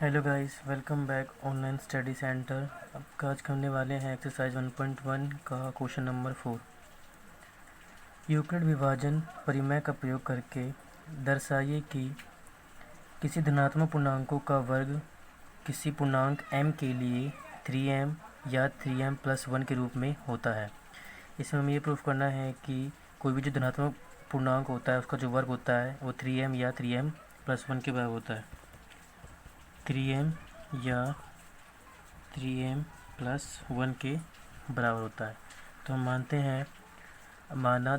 Hello guys, welcome back online study centre. अब आज करने वाले हैं एक्सरसाइज 1.1 का क्वेश्चन नंबर 4। यूक्लिड विभाजन परिमेय का प्रयोग करके दर्शाइए कि किसी धनात्मक पूर्णांकों का वर्ग किसी पूर्णांक m के लिए 3m या 3m+1 के रूप में होता है। इसमें हमें ये प्रूफ करना है कि कोई भी जो धनात्मक पूर्णांक होता है उसका जो वर्ग होता है वो 3m या 3m+1 के बराबर होता है। 3m या 3m+1 के बराबर होता है। तो हम मानते हैं माना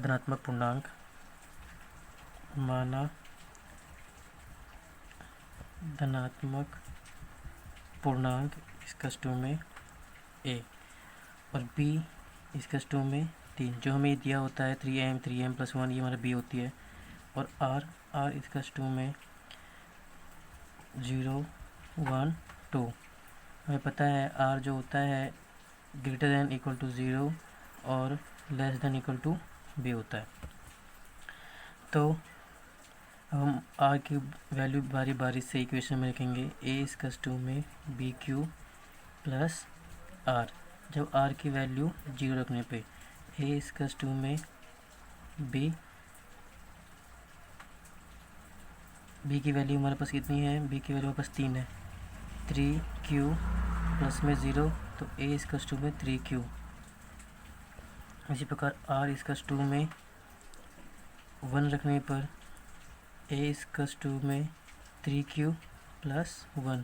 धनात्मक पूर्णांक इसकस टू में a और b इसकस टू में 3, जो हमें दिया होता है 3m+1, ये हमारा b होती है। और r इसकस टू में 0, 1, 2। हमें पता है r जो होता है ग्रेटर दैन इक्वल टू 0 और less than equal to b होता है। तो हम r की वैल्यू बारी बारी से इक्वेशन में रखेंगे। a इसकस टू में bq प्लस r, जब r की वैल्यू 0 रखने पे a इसकस टू में b की वैल्यू हमारे पास कितनी है, b की वैल्यू हमारे पास 3 है, 3q प्लस में 0, तो a इसकस टू में 3q। इसी प्रकार r इसकस टू में 1 रखने पर a इसकस टू में 3q प्लस 1,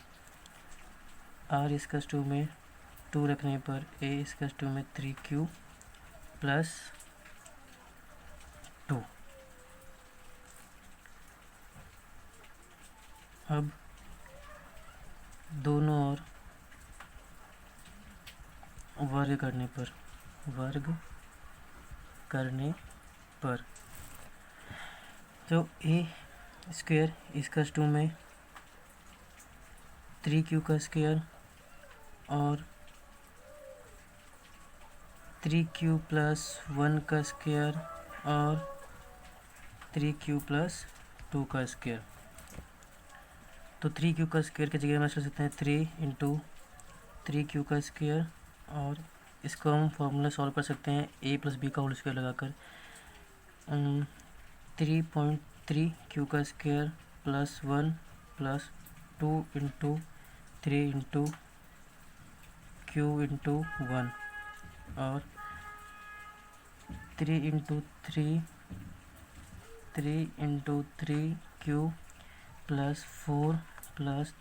r इसकस टू में 2 रखने पर a इसकस टू में 3q प्लस 2। अब दोनों ओर वर्ग करने पर तो a स्क्वायर इसकस टू में 3q का स्क्वायर और 3q प्लस 1 का स्क्वायर और 3q प्लस 2 का स्क्वायर। तो 3q का स्क्वायर की जगह में कर सकते हैं 3 इंटू 3q का स्क्वायर, और इसको हम फॉर्मूला सॉल्व कर सकते हैं a प्लस बी का होल स्क्वायर लगाकर। 3.3q का square plus 1 plus 2 into 3 into q into 1 और 3 into 3q plus 4 plus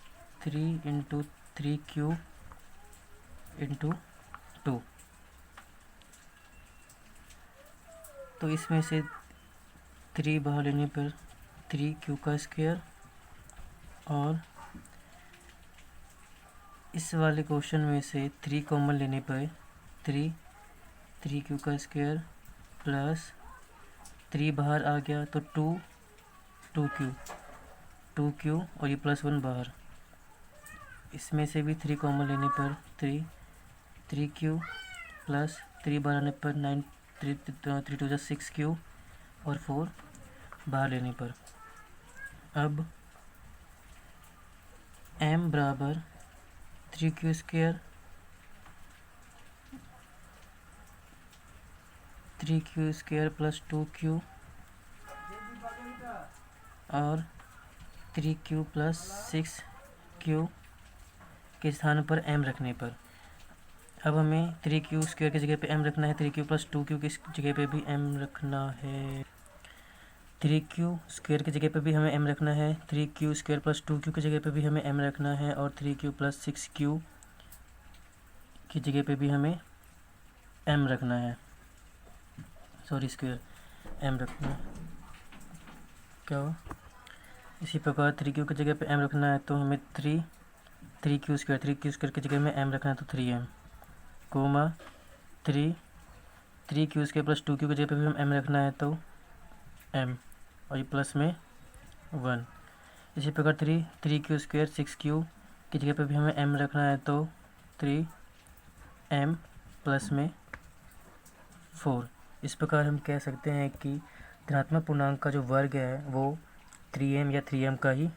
3 into 3q into 2। तो इसमें से 3 बाहर लेने पर 3q का स्क्वायर, और इस वाले क्वेश्चन में से 3 कॉमन लेने पर 3q का स्क्वायर प्लस 3 बाहर आ गया तो 2q और ये प्लस 1 बाहर। इसमें से भी 3 कॉमन लेने पर 3q प्लस 3 बाहर आने पर 9, 3 2 6q और 4 बाहर लेने पर। अब m बराबर 3q square 3q square plus 2q और 3q प्लस 6q के स्थान पर m रखने पर। अब हमें 3q स्क्वायर की जगह पे m रखना है, 3q प्लस 2q की जगह पे भी m रखना है, 3q स्क्वायर की जगह पे भी हमें m रखना है, 3q स्क्वायर प्लस 2q की जगह पे भी हमें m रखना है, और 3q प्लस 6q की जगह पे भी हमें m रखना है, स्क्वायर m रखना है। क्या हुआ? इसी प्रकार 3q की जगह पे m रखना है तो हमें 3q स्क्वायर की जगह में m रखना है, तो 3m coma 3q square plus 2q की जगह पे भी हम m रखना है तो m, और ये प्लस में 1। इसी प्रकार 3q स्क्वायर 6q की जगह पे भी हमें m रखना है तो 3m प्लस में 4। इस प्रकार हम कह सकते हैं कि धनात्मक पूर्णांक का जो वर्ग है वो 3m या 3m का ही